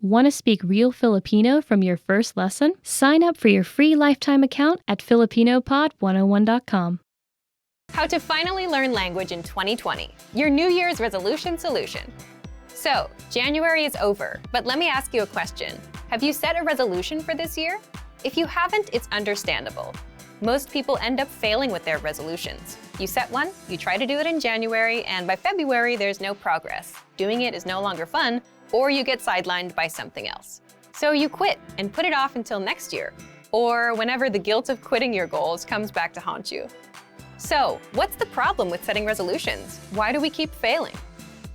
Want to speak real Filipino from your first lesson? Sign up for your free lifetime account at filipinopod101.com. How to finally learn language in 2020, your New Year's resolution solution. So, January is over, but let me ask you a question. Have you set a resolution for this year? If you haven't, it's understandable. Most people end up failing with their resolutions. You set one, you try to do it in January, and by February, there's no progress. Doing it is no longer fun, or you get sidelined by something else. So you quit and put it off until next year, or whenever the guilt of quitting your goals comes back to haunt you. So, what's the problem with setting resolutions? Why do we keep failing?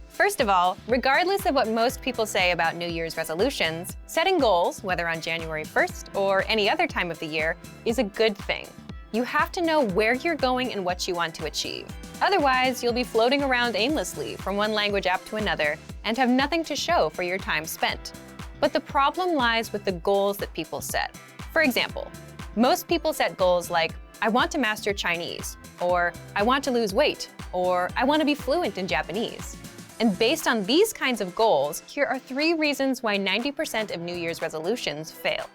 First of all, regardless of what most people say about New Year's resolutions, setting goals, whether on January 1st or any other time of the year, is a good thing. You have to know where you're going and what you want to achieve. Otherwise, you'll be floating around aimlessly from one language app to another and have nothing to show for your time spent. But the problem lies with the goals that people set. For example, most people set goals like, I want to master Chinese, or I want to lose weight, or I want to be fluent in Japanese. And based on these kinds of goals, here are 3 reasons why 90% of New Year's resolutions fail.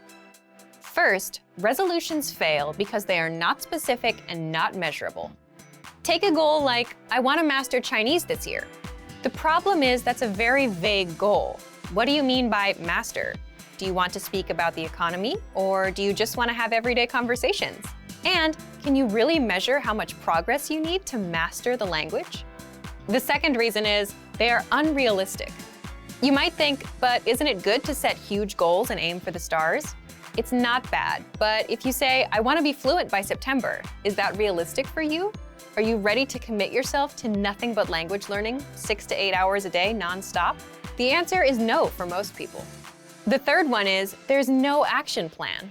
First, resolutions fail because they are not specific and not measurable. Take a goal like, I want to master Chinese this year. The problem is that's a very vague goal. What do you mean by master? Do you want to speak about the economy, or do you just want to have everyday conversations? And can you really measure how much progress you need to master the language? The second reason is they are unrealistic. You might think, but isn't it good to set huge goals and aim for the stars? It's not bad, but if you say, I want to be fluent by September, is that realistic for you? Are you ready to commit yourself to nothing but language learning, 6 to 8 hours a day nonstop? The answer is no for most people. The third one is there's no action plan.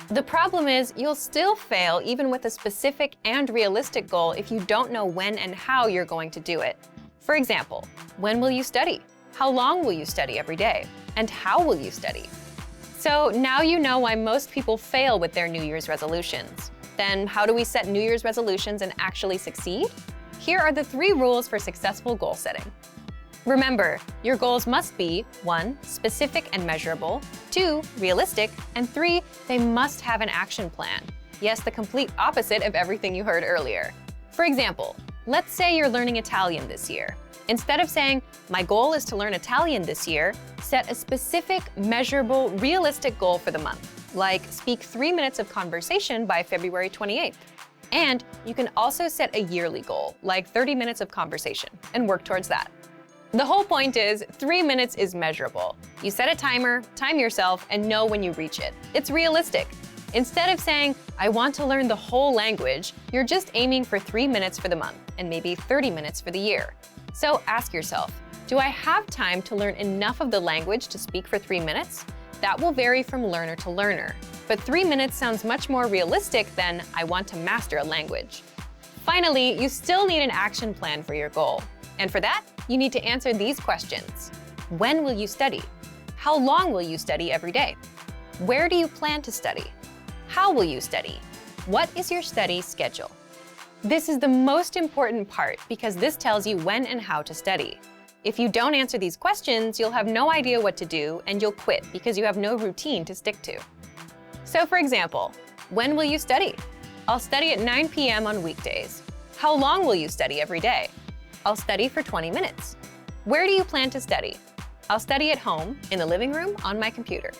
The problem is you'll still fail even with a specific and realistic goal if you don't know when and how you're going to do it. For example, when will you study? How long will you study every day? And how will you study? So now you know why most people fail with their New Year's resolutions. Then how do we set New Year's resolutions and actually succeed? Here are the 3 rules for successful goal setting. Remember, your goals must be 1. Specific and measurable, 2. Realistic, and 3. They must have an action plan. Yes, the complete opposite of everything you heard earlier. For example, let's say you're learning Italian this year. Instead of saying, my goal is to learn Italian this year, set a specific, measurable, realistic goal for the month, like speak 3 minutes of conversation by February 28th. And you can also set a yearly goal, like 30 minutes of conversation, and work towards that. The whole point is 3 minutes is measurable. You set a timer, time yourself, and know when you reach it. It's realistic. Instead of saying, I want to learn the whole language, you're just aiming for 3 minutes for the month and maybe 30 minutes for the year. So ask yourself, do I have time to learn enough of the language to speak for 3 minutes? That will vary from learner to learner. But 3 minutes sounds much more realistic than I want to master a language. Finally, you still need an action plan for your goal. And for that, you need to answer these questions. When will you study? How long will you study every day? Where do you plan to study? How will you study? What is your study schedule? This is the most important part because this tells you when and how to study. If you don't answer these questions, you'll have no idea what to do and you'll quit because you have no routine to stick to. So for example, when will you study? I'll study at 9 p.m. on weekdays. How long will you study every day? I'll study for 20 minutes. Where do you plan to study? I'll study at home, in the living room, on my computer.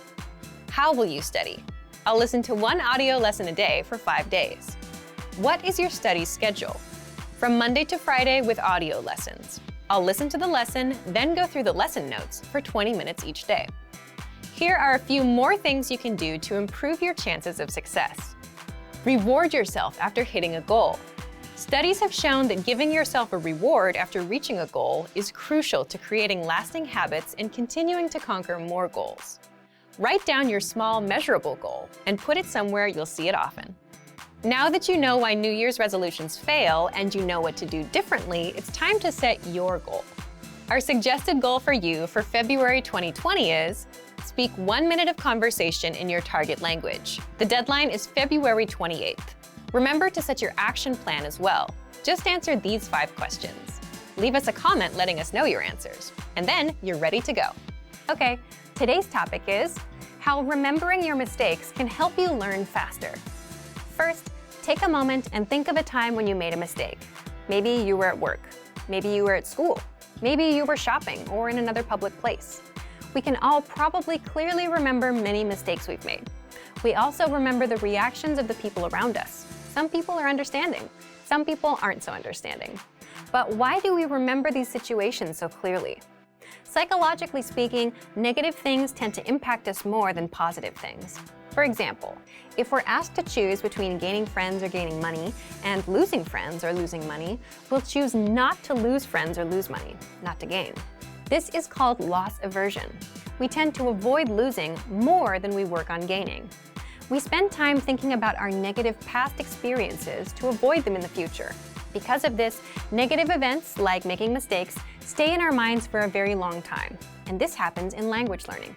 How will you study? I'll listen to 1 audio lesson a day for 5 days. What is your study schedule? From Monday to Friday with audio lessons. I'll listen to the lesson, then go through the lesson notes for 20 minutes each day. Here are a few more things you can do to improve your chances of success. Reward yourself after hitting a goal. Studies have shown that giving yourself a reward after reaching a goal is crucial to creating lasting habits and continuing to conquer more goals. Write down your small, measurable goal and put it somewhere you'll see it often. Now that you know why New Year's resolutions fail and you know what to do differently, it's time to set your goal. Our suggested goal for you for February 2020 is speak 1 minute of conversation in your target language. The deadline is February 28th. Remember to set your action plan as well. Just answer these 5 questions. Leave us a comment letting us know your answers, and then you're ready to go. Okay, Today's topic is how remembering your mistakes can help you learn faster. First, take a moment and think of a time when you made a mistake. Maybe you were at work, maybe you were at school, maybe you were shopping or in another public place. We can all probably clearly remember many mistakes we've made. We also remember the reactions of the people around us. Some people are understanding, some people aren't so understanding. But why do we remember these situations so clearly? Psychologically speaking, negative things tend to impact us more than positive things. For example, if we're asked to choose between gaining friends or gaining money and losing friends or losing money, we'll choose not to lose friends or lose money, not to gain. This is called loss aversion. We tend to avoid losing more than we work on gaining. We spend time thinking about our negative past experiences to avoid them in the future. Because of this, negative events, like making mistakes, stay in our minds for a very long time. And this happens in language learning.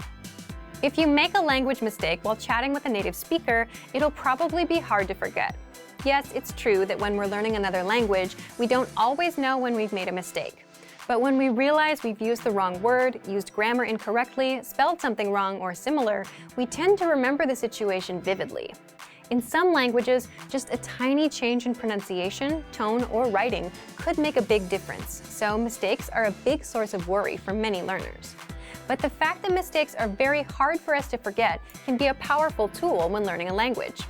If you make a language mistake while chatting with a native speaker, it'll probably be hard to forget. Yes, it's true that when we're learning another language, we don't always know when we've made a mistake. But when we realize we've used the wrong word, used grammar incorrectly, spelled something wrong or similar, we tend to remember the situation vividly. In some languages, just a tiny change in pronunciation, tone, or writing could make a big difference, so mistakes are a big source of worry for many learners. But the fact that mistakes are very hard for us to forget can be a powerful tool when learning a language.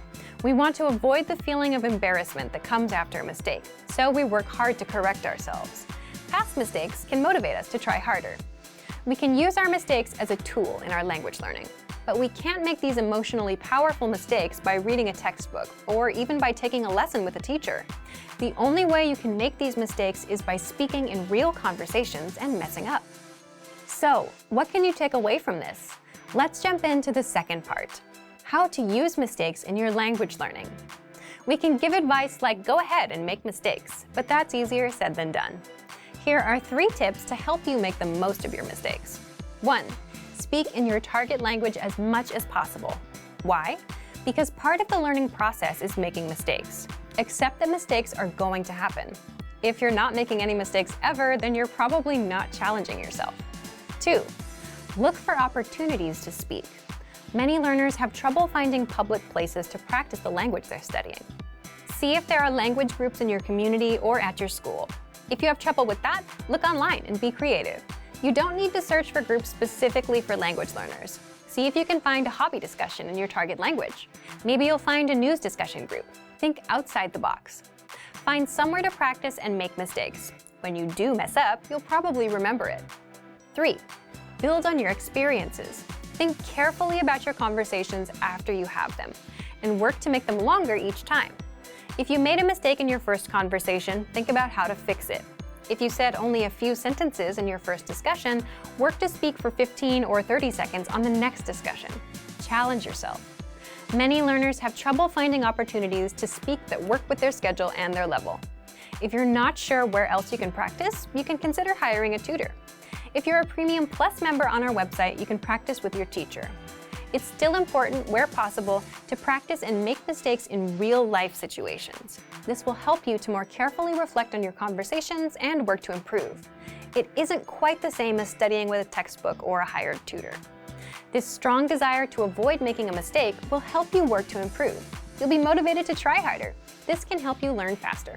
We want to avoid the feeling of embarrassment that comes after a mistake, so we work hard to correct ourselves. Past mistakes can motivate us to try harder. We can use our mistakes as a tool in our language learning. But we can't make these emotionally powerful mistakes by reading a textbook or even by taking a lesson with a teacher. The only way you can make these mistakes is by speaking in real conversations and messing up. So, what can you take away from this? Let's jump into the second part: how to use mistakes in your language learning. We can give advice like go ahead and make mistakes, but that's easier said than done. Here are 3 tips to help you make the most of your mistakes. 1. Speak in your target language as much as possible. Why? Because part of the learning process is making mistakes. Accept that mistakes are going to happen. If you're not making any mistakes ever, then you're probably not challenging yourself. 2. Look for opportunities to speak. Many learners have trouble finding public places to practice the language they're studying. See if there are language groups in your community or at your school. If you have trouble with that, look online and be creative. You don't need to search for groups specifically for language learners. See if you can find a hobby discussion in your target language. Maybe you'll find a news discussion group. Think outside the box. Find somewhere to practice and make mistakes. When you do mess up, you'll probably remember it. 3. Build on your experiences. Think carefully about your conversations after you have them, and work to make them longer each time. If you made a mistake in your first conversation, think about how to fix it. If you said only a few sentences in your first discussion, work to speak for 15 or 30 seconds on the next discussion. Challenge yourself. Many learners have trouble finding opportunities to speak that work with their schedule and their level. If you're not sure where else you can practice, you can consider hiring a tutor. If you're a Premium Plus member on our website, you can practice with your teacher. It's still important, where possible, to practice and make mistakes in real-life situations. This will help you to more carefully reflect on your conversations and work to improve. It isn't quite the same as studying with a textbook or a hired tutor. This strong desire to avoid making a mistake will help you work to improve. You'll be motivated to try harder. This can help you learn faster.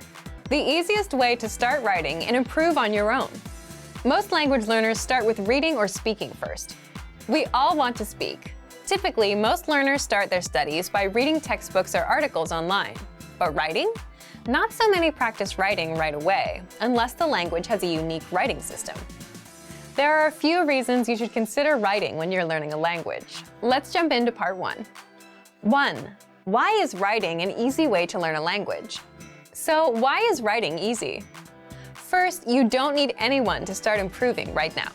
The easiest way to start writing and improve on your own. Most language learners start with reading or speaking first. We all want to speak. Typically, most learners start their studies by reading textbooks or articles online. But writing? Not so many practice writing right away, unless the language has a unique writing system. There are a few reasons you should consider writing when you're learning a language. Let's jump into part 1. 1. Why is writing an easy way to learn a language? So, why is writing easy? First, you don't need anyone to start improving right now.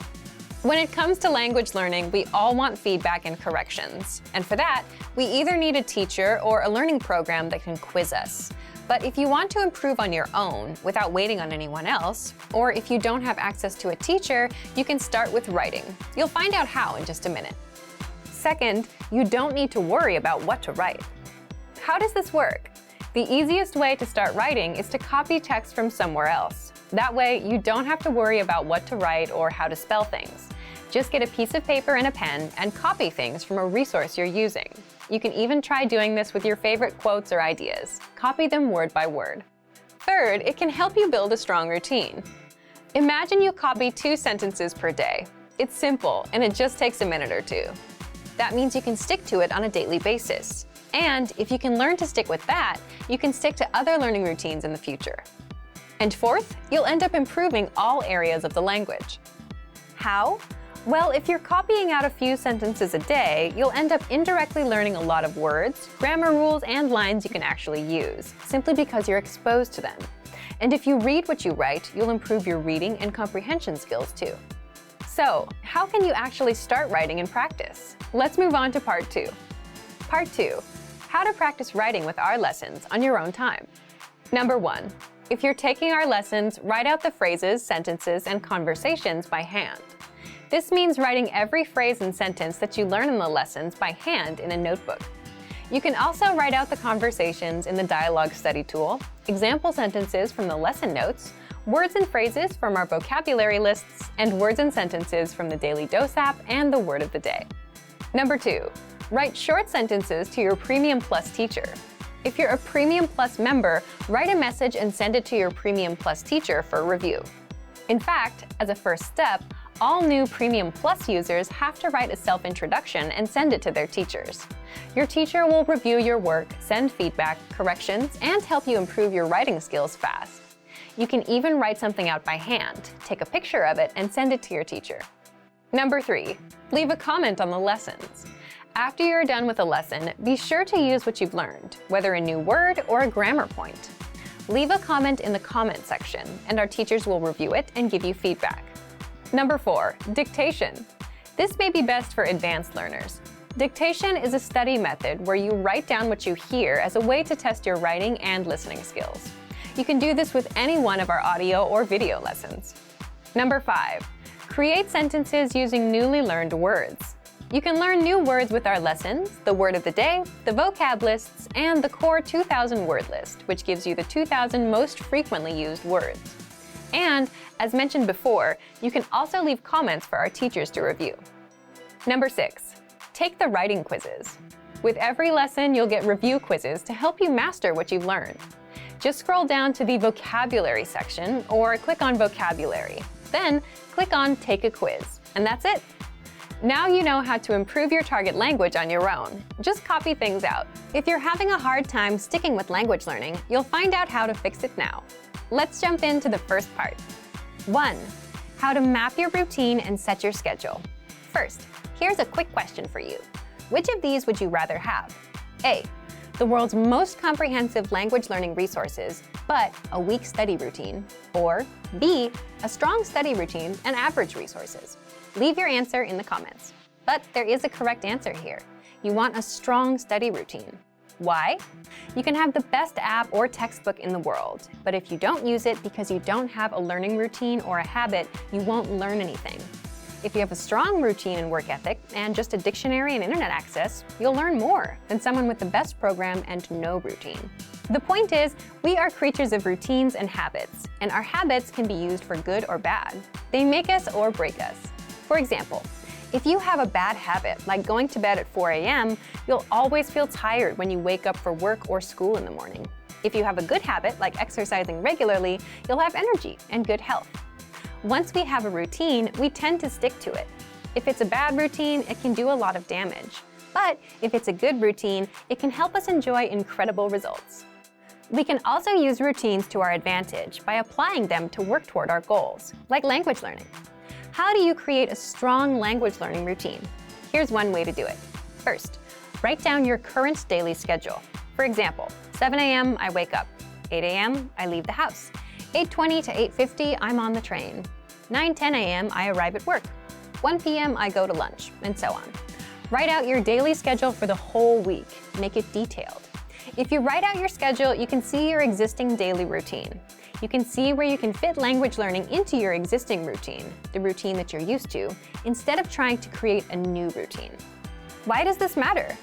When it comes to language learning, we all want feedback and corrections. And for that, we either need a teacher or a learning program that can quiz us. But if you want to improve on your own without waiting on anyone else, or if you don't have access to a teacher, you can start with writing. You'll find out how in just a minute. Second, you don't need to worry about what to write. How does this work? The easiest way to start writing is to copy text from somewhere else. That way, you don't have to worry about what to write or how to spell things. Just get a piece of paper and a pen and copy things from a resource you're using. You can even try doing this with your favorite quotes or ideas. Copy them word by word. Third, it can help you build a strong routine. Imagine you copy 2 sentences per day. It's simple, and it just takes a minute or 2. That means you can stick to it on a daily basis. And if you can learn to stick with that, you can stick to other learning routines in the future. And fourth, you'll end up improving all areas of the language. How? Well, if you're copying out a few sentences a day, you'll end up indirectly learning a lot of words, grammar rules, and lines you can actually use, simply because you're exposed to them. And if you read what you write, you'll improve your reading and comprehension skills too. So, how can you actually start writing and practice? Let's move on to part 2. Part 2, how to practice writing with our lessons on your own time. Number 1, if you're taking our lessons, write out the phrases, sentences, and conversations by hand. This means writing every phrase and sentence that you learn in the lessons by hand in a notebook. You can also write out the conversations in the dialogue study tool, example sentences from the lesson notes, words and phrases from our vocabulary lists, and words and sentences from the Daily Dose app and the Word of the Day. Number 2, write short sentences to your Premium Plus teacher. If you're a Premium Plus member, write a message and send it to your Premium Plus teacher for review. In fact, as a first step, all new Premium Plus users have to write a self-introduction and send it to their teachers. Your teacher will review your work, send feedback, corrections, and help you improve your writing skills fast. You can even write something out by hand, take a picture of it, and send it to your teacher. Number 3, leave a comment on the lessons. After you're done with a lesson, be sure to use what you've learned, whether a new word or a grammar point. Leave a comment in the comment section, and our teachers will review it and give you feedback. Number 4, dictation. This may be best for advanced learners. Dictation is a study method where you write down what you hear as a way to test your writing and listening skills. You can do this with any one of our audio or video lessons. Number 5, create sentences using newly learned words. You can learn new words with our lessons, the word of the day, the vocab lists, and the core 2,000 word list, which gives you the 2,000 most frequently used words. And, as mentioned before, you can also leave comments for our teachers to review. Number 6, take the writing quizzes. With every lesson, you'll get review quizzes to help you master what you've learned. Just scroll down to the vocabulary section or click on vocabulary. Then click on Take a Quiz, and that's it. Now you know how to improve your target language on your own. Just copy things out. If you're having a hard time sticking with language learning, you'll find out how to fix it now. Let's jump into the first part. 1, how to map your routine and set your schedule. First, here's a quick question for you. Which of these would you rather have? A, the world's most comprehensive language learning resources, but a weak study routine. Or B, a strong study routine and average resources. Leave your answer in the comments. But there is a correct answer here. You want a strong study routine. Why? You can have the best app or textbook in the world, but if you don't use it because you don't have a learning routine or a habit, you won't learn anything. If you have a strong routine and work ethic and just a dictionary and internet access, you'll learn more than someone with the best program and no routine. The point is, we are creatures of routines and habits, and our habits can be used for good or bad. They make us or break us. For example, if you have a bad habit, like going to bed at 4 a.m., you'll always feel tired when you wake up for work or school in the morning. If you have a good habit, like exercising regularly, you'll have energy and good health. Once we have a routine, we tend to stick to it. If it's a bad routine, it can do a lot of damage. But if it's a good routine, it can help us enjoy incredible results. We can also use routines to our advantage by applying them to work toward our goals, like language learning. How do you create a strong language learning routine? Here's one way to do it. First, write down your current daily schedule. For example, 7 a.m. I wake up. 8 a.m. I leave the house. 8:20 to 8:50 I'm on the train. 9:10 a.m. I arrive at work. 1 p.m. I go to lunch, and so on. Write out your daily schedule for the whole week. Make it detailed. If you write out your schedule, you can see your existing daily routine. You can see where you can fit language learning into your existing routine, the routine that you're used to, instead of trying to create a new routine. Why does this matter?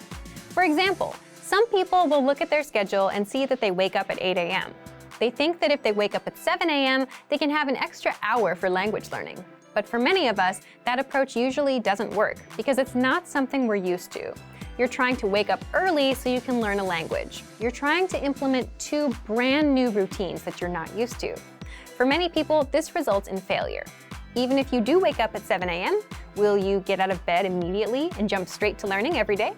For example, some people will look at their schedule and see that they wake up at 8 a.m. They think that if they wake up at 7 a.m., they can have an extra hour for language learning. But for many of us, that approach usually doesn't work because it's not something we're used to. You're trying to wake up early so you can learn a language. You're trying to implement two brand new routines that you're not used to. For many people, this results in failure. Even if you do wake up at 7 a.m., will you get out of bed immediately and jump straight to learning every day?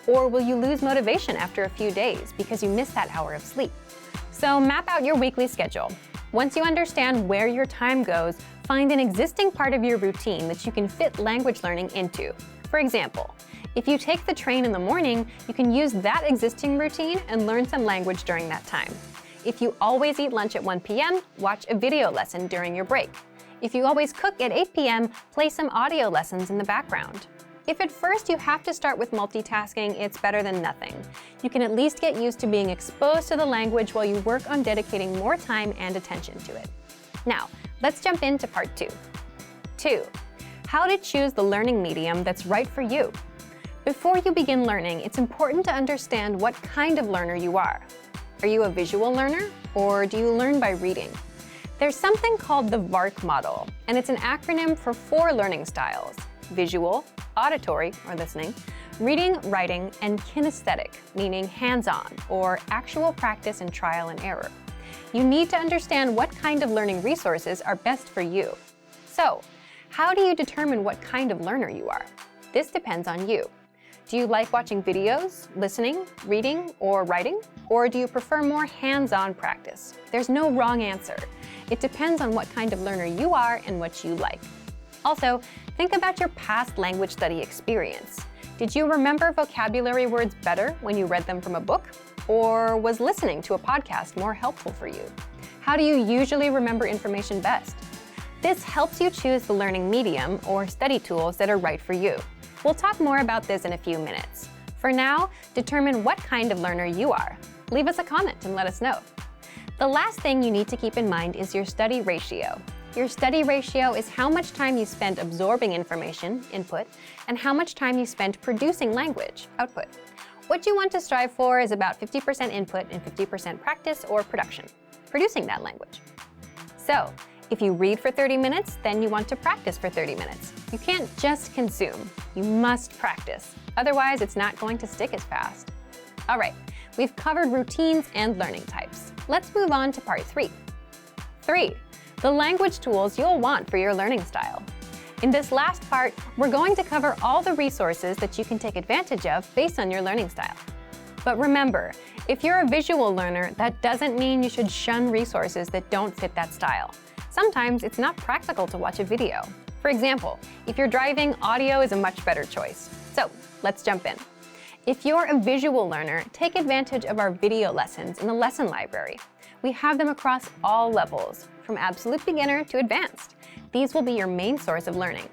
Or will you lose motivation after a few days because you missed that hour of sleep? So map out your weekly schedule. Once you understand where your time goes, find an existing part of your routine that you can fit language learning into. For example, if you take the train in the morning, you can use that existing routine and learn some language during that time. If you always eat lunch at 1 p.m., watch a video lesson during your break. If you always cook at 8 p.m., play some audio lessons in the background. If at first you have to start with multitasking, it's better than nothing. You can at least get used to being exposed to the language while you work on dedicating more time and attention to it. Now, let's jump into part 2. 2. How to choose the learning medium that's right for you. Before you begin learning, it's important to understand what kind of learner you are. Are you a visual learner, or do you learn by reading? There's something called the VARK model, and it's an acronym for 4 learning styles: visual, auditory, or listening, reading, writing, and kinesthetic, meaning hands-on, or actual practice and trial and error. You need to understand what kind of learning resources are best for you. So, how do you determine what kind of learner you are? This depends on you. Do you like watching videos, listening, reading, or writing? Or do you prefer more hands-on practice? There's no wrong answer. It depends on what kind of learner you are and what you like. Also, think about your past language study experience. Did you remember vocabulary words better when you read them from a book? Or was listening to a podcast more helpful for you? How do you usually remember information best? This helps you choose the learning medium or study tools that are right for you. We'll talk more about this in a few minutes. For now, determine what kind of learner you are. Leave us a comment and let us know. The last thing you need to keep in mind is your study ratio. Your study ratio is how much time you spend absorbing information, input, and how much time you spend producing language, output. What you want to strive for is about 50% input and 50% practice or production, producing that language. So, if you read for 30 minutes, then you want to practice for 30 minutes. You can't just consume, you must practice. Otherwise, it's not going to stick as fast. All right, we've covered routines and learning types. Let's move on to part 3. 3. The language tools you'll want for your learning style. In this last part, we're going to cover all the resources that you can take advantage of based on your learning style. But remember, if you're a visual learner, that doesn't mean you should shun resources that don't fit that style. Sometimes it's not practical to watch a video. For example, if you're driving, audio is a much better choice. So let's jump in. If you're a visual learner, take advantage of our video lessons in the lesson library. We have them across all levels, from absolute beginner to advanced. These will be your main source of learning.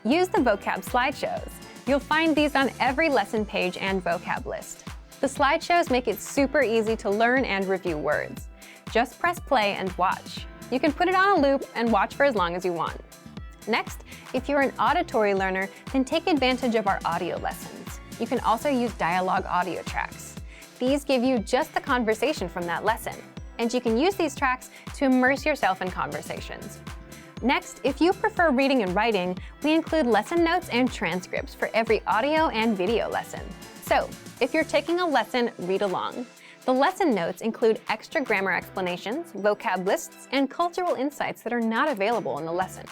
Use the vocab slideshows. You'll find these on every lesson page and vocab list. The slideshows make it super easy to learn and review words. Just press play and watch. You can put it on a loop and watch for as long as you want. Next, if you're an auditory learner, then take advantage of our audio lessons. You can also use dialogue audio tracks. These give you just the conversation from that lesson, and you can use these tracks to immerse yourself in conversations. Next, if you prefer reading and writing, we include lesson notes and transcripts for every audio and video lesson. So, if you're taking a lesson, read along. The lesson notes include extra grammar explanations, vocab lists, and cultural insights that are not available in the lesson.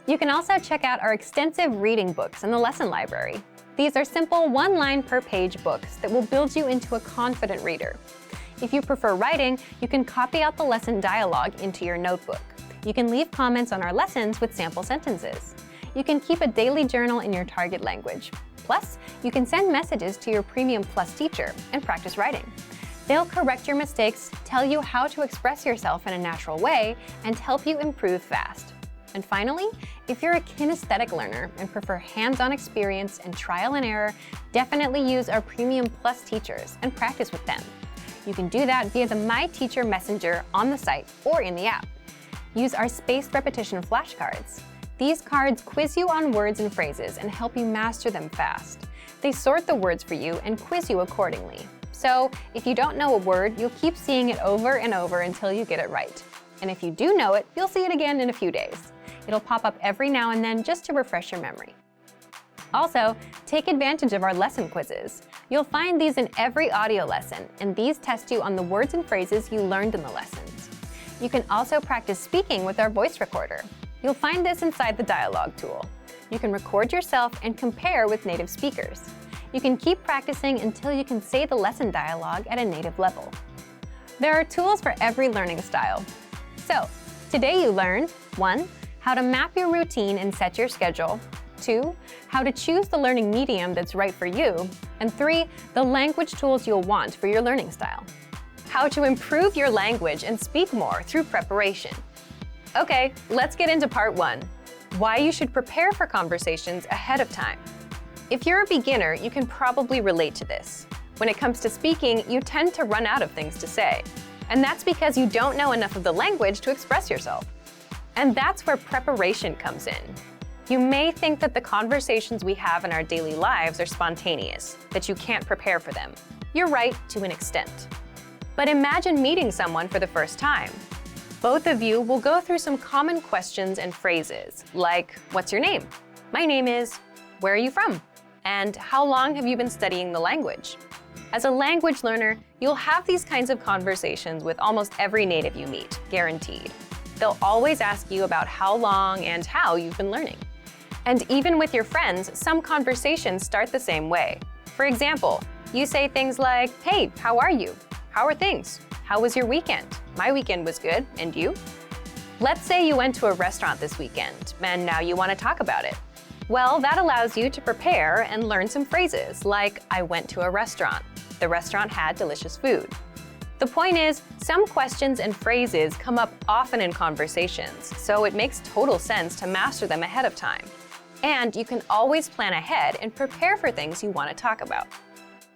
You can also check out our extensive reading books in the lesson library. These are simple one-line per page books that will build you into a confident reader. If you prefer writing, you can copy out the lesson dialogue into your notebook. You can leave comments on our lessons with sample sentences. You can keep a daily journal in your target language. Plus, you can send messages to your Premium Plus teacher and practice writing. They'll correct your mistakes, tell you how to express yourself in a natural way, and help you improve fast. And finally, if you're a kinesthetic learner and prefer hands-on experience and trial and error, definitely use our Premium Plus teachers and practice with them. You can do that via the My Teacher Messenger on the site or in the app. Use our spaced repetition flashcards. These cards quiz you on words and phrases and help you master them fast. They sort the words for you and quiz you accordingly. So, if you don't know a word, you'll keep seeing it over and over until you get it right. And if you do know it, you'll see it again in a few days. It'll pop up every now and then just to refresh your memory. Also, take advantage of our lesson quizzes. You'll find these in every audio lesson, and these test you on the words and phrases you learned in the lessons. You can also practice speaking with our voice recorder. You'll find this inside the dialogue tool. You can record yourself and compare with native speakers. You can keep practicing until you can say the lesson dialogue at a native level. There are tools for every learning style. So, today you learned 1. How to map your routine and set your schedule. 2. How to choose the learning medium that's right for you. And 3. The language tools you'll want for your learning style. How to improve your language and speak more through preparation. Okay, let's get into part 1. Why you should prepare for conversations ahead of time. If you're a beginner, you can probably relate to this. When it comes to speaking, you tend to run out of things to say. And that's because you don't know enough of the language to express yourself. And that's where preparation comes in. You may think that the conversations we have in our daily lives are spontaneous, that you can't prepare for them. You're right to an extent. But imagine meeting someone for the first time. Both of you will go through some common questions and phrases, like, what's your name? My name is, where are you from? And how long have you been studying the language? As a language learner, you'll have these kinds of conversations with almost every native you meet, guaranteed. They'll always ask you about how long and how you've been learning. And even with your friends, some conversations start the same way. For example, you say things like, hey, how are you? How are things? How was your weekend? My weekend was good, and you? Let's say you went to a restaurant this weekend, and now you want to talk about it. Well, that allows you to prepare and learn some phrases like, I went to a restaurant. The restaurant had delicious food. The point is, some questions and phrases come up often in conversations, so it makes total sense to master them ahead of time. And you can always plan ahead and prepare for things you want to talk about.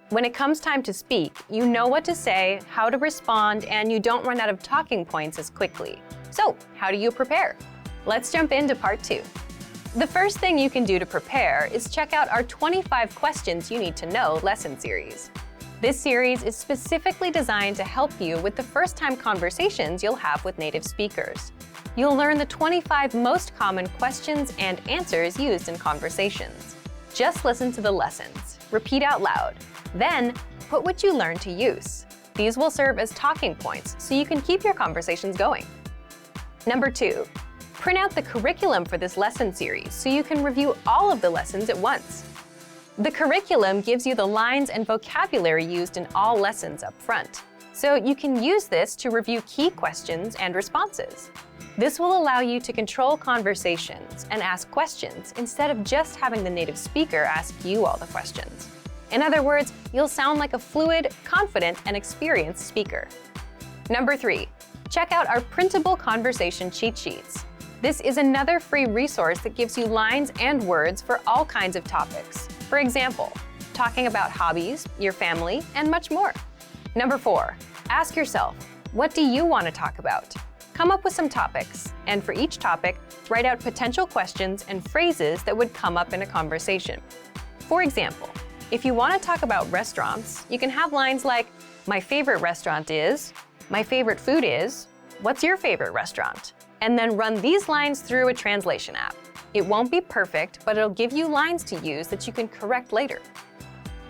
When it comes time to speak, you know what to say, how to respond, and you don't run out of talking points as quickly. So, how do you prepare? Let's jump into part 2. The first thing you can do to prepare is check out our 25 questions you need to know lesson series. This series is specifically designed to help you with the first-time conversations you'll have with native speakers. You'll learn the 25 most common questions and answers used in conversations. Just listen to the lessons, repeat out loud, then put what you learned to use. These will serve as talking points so you can keep your conversations going. Number 2, print out the curriculum for this lesson series so you can review all of the lessons at once. The curriculum gives you the lines and vocabulary used in all lessons up front, so you can use this to review key questions and responses. This will allow you to control conversations and ask questions instead of just having the native speaker ask you all the questions. In other words, you'll sound like a fluid, confident, and experienced speaker. Number 3, check out our printable conversation cheat sheets. This is another free resource that gives you lines and words for all kinds of topics. For example, talking about hobbies, your family, and much more. Number 4, ask yourself, what do you want to talk about? Come up with some topics, and for each topic, write out potential questions and phrases that would come up in a conversation. For example, if you want to talk about restaurants, you can have lines like, my favorite restaurant is, my favorite food is, what's your favorite restaurant? And then run these lines through a translation app. It won't be perfect, but it'll give you lines to use that you can correct later.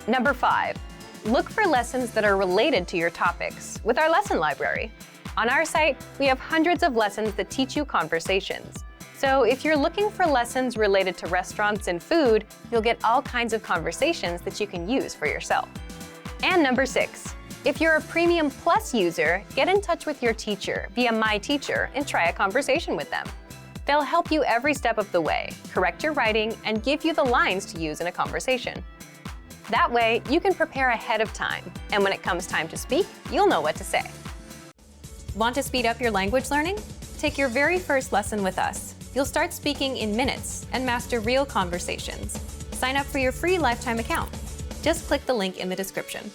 Number 5, look for lessons that are related to your topics with our lesson library. On our site, we have hundreds of lessons that teach you conversations. So if you're looking for lessons related to restaurants and food, you'll get all kinds of conversations that you can use for yourself. And number 6, if you're a Premium Plus user, get in touch with your teacher via My Teacher and try a conversation with them. They'll help you every step of the way, correct your writing, and give you the lines to use in a conversation. That way, you can prepare ahead of time, and when it comes time to speak, you'll know what to say. Want to speed up your language learning? Take your very first lesson with us. You'll start speaking in minutes and master real conversations. Sign up for your free lifetime account. Just click the link in the description.